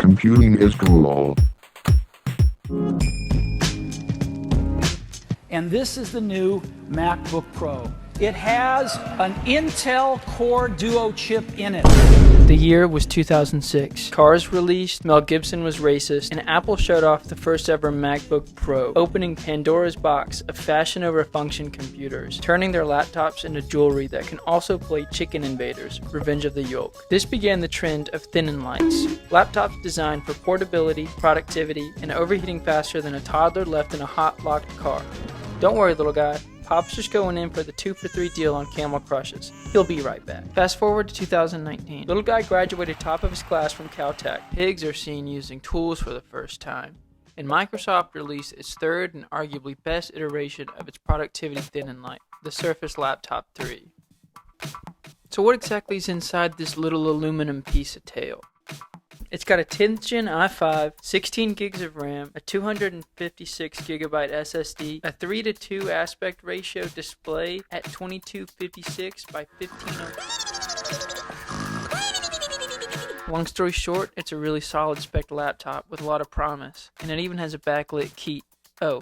Computing is cool. And this is the new MacBook Pro. It has an Intel Core Duo chip in it. The year was 2006. Cars released, Mel Gibson was racist, and Apple showed off the first ever MacBook Pro, opening Pandora's box of fashion over function computers, turning their laptops into jewelry that can also play Chicken Invaders, Revenge of the Yolk. This began the trend of thin and lights. Laptops designed for portability, productivity, and overheating faster than a toddler left in a hot, locked car. Don't worry, little guy. Pop's just going in for the 2-for-3 deal on Camel Crushes. He'll be right back. Fast forward to 2019. Little guy graduated top of his class from Caltech. Pigs are seen using tools for the first time. And Microsoft released its third and arguably best iteration of its productivity thin and light, the Surface Laptop 3. So what exactly is inside this little aluminum piece of tail? It's got a 10th gen i5, 16 gigs of RAM, a 256 gigabyte SSD, a 3:2 aspect ratio display at 2256 by 1500. Long story short, it's a really solid spec laptop with a lot of promise, and it even has a backlit key. Oh,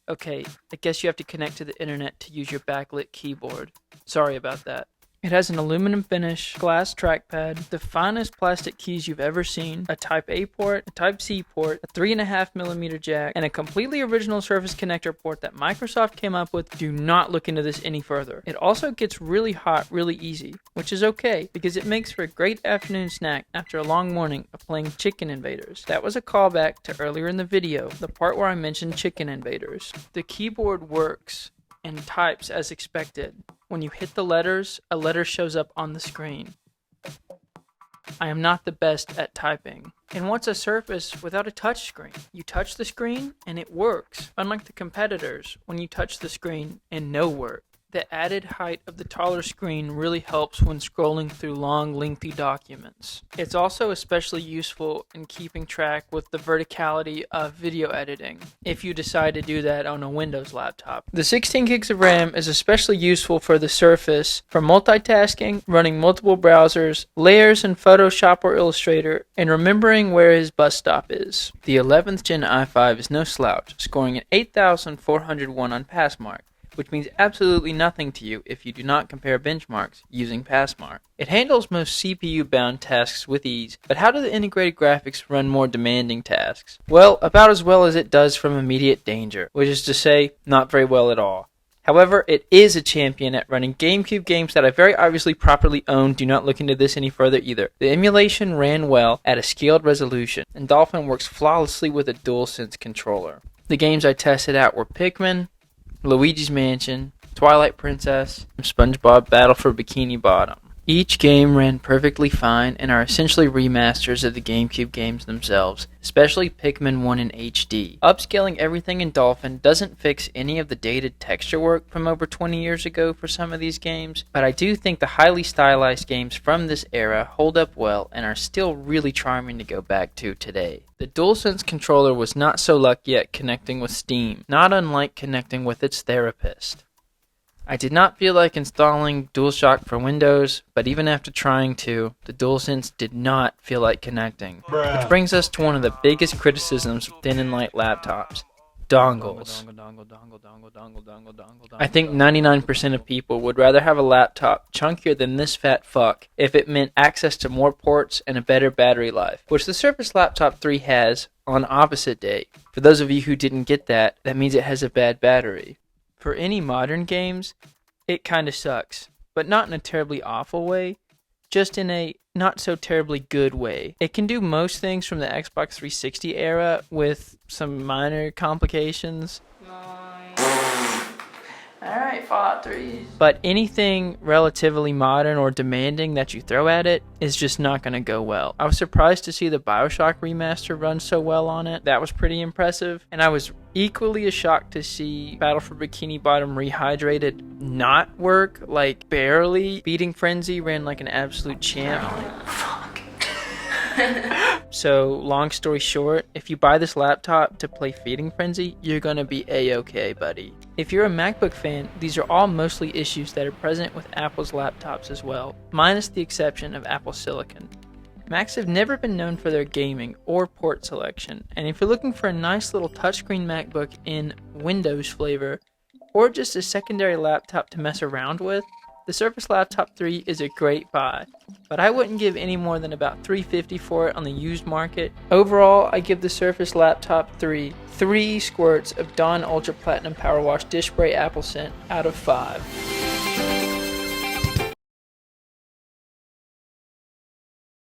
okay, I guess you have to connect to the internet to use your backlit keyboard. Sorry about that. It has an aluminum finish, glass trackpad, the finest plastic keys you've ever seen, a Type A port, a Type C port, a 3.5mm jack, and a completely original Surface connector port that Microsoft came up with. Do not look into this any further. It also gets really hot really easy, which is okay because it makes for a great afternoon snack after a long morning of playing Chicken Invaders. That was a callback to earlier in the video, the part where I mentioned Chicken Invaders. The keyboard works and types as expected. When you hit the letters, a letter shows up on the screen. I am not the best at typing. And what's a Surface without a touch screen? You touch the screen and it works, unlike the competitors when you touch the screen and no work. The added height of the taller screen really helps when scrolling through long, lengthy documents. It's also especially useful in keeping track with the verticality of video editing, if you decide to do that on a Windows laptop. The 16 gigs of RAM is especially useful for the Surface for multitasking, running multiple browsers, layers in Photoshop or Illustrator, and remembering where his bus stop is. The 11th gen i5 is no slouch, scoring an 8,401 on Passmark, which means absolutely nothing to you if you do not compare benchmarks using Passmark. It handles most CPU-bound tasks with ease, but how do the integrated graphics run more demanding tasks? Well, about as well as it does from immediate danger, which is to say, not very well at all. However, it is a champion at running GameCube games that I very obviously properly own. Do not look into this any further either. The emulation ran well at a scaled resolution, and Dolphin works flawlessly with a DualSense controller. The games I tested out were Pikmin, Luigi's Mansion, Twilight Princess, and SpongeBob Battle for Bikini Bottom. Each game ran perfectly fine and are essentially remasters of the GameCube games themselves, especially Pikmin 1 in HD. Upscaling everything in Dolphin doesn't fix any of the dated texture work from over 20 years ago for some of these games, but I do think the highly stylized games from this era hold up well and are still really charming to go back to today. The DualSense controller was not so lucky at connecting with Steam, not unlike connecting with its therapist. I did not feel like installing DualShock for Windows, but even after trying to, the DualSense did not feel like connecting. Which brings us to one of the biggest criticisms of thin and light laptops: dongles. I think 99% of people would rather have a laptop chunkier than this fat fuck if it meant access to more ports and a better battery life, which the Surface Laptop 3 has on opposite day. For those of you who didn't get that, that means it has a bad battery. For any modern games, it kinda sucks, but not in a terribly awful way, just in a not so terribly good way. It can do most things from the Xbox 360 era with some minor complications. Alright, Fallout 3. But anything relatively modern or demanding that you throw at it is just not going to go well. I was surprised to see the BioShock remaster run so well on it. That was pretty impressive. And I was equally as shocked to see Battle for Bikini Bottom Rehydrated not work, like barely. Beating Frenzy ran like an absolute champ. So, long story short, if you buy this laptop to play Feeding Frenzy, you're gonna be A-okay, buddy. If you're a MacBook fan, these are all mostly issues that are present with Apple's laptops as well, minus the exception of Apple Silicon. Macs have never been known for their gaming or port selection, and if you're looking for a nice little touchscreen MacBook in Windows flavor, or just a secondary laptop to mess around with, the Surface Laptop 3 is a great buy, but I wouldn't give any more than about $350 for it on the used market. Overall, I give the Surface Laptop 3 3 squirts of Dawn Ultra Platinum Power Wash Dish Spray Apple Scent out of 5.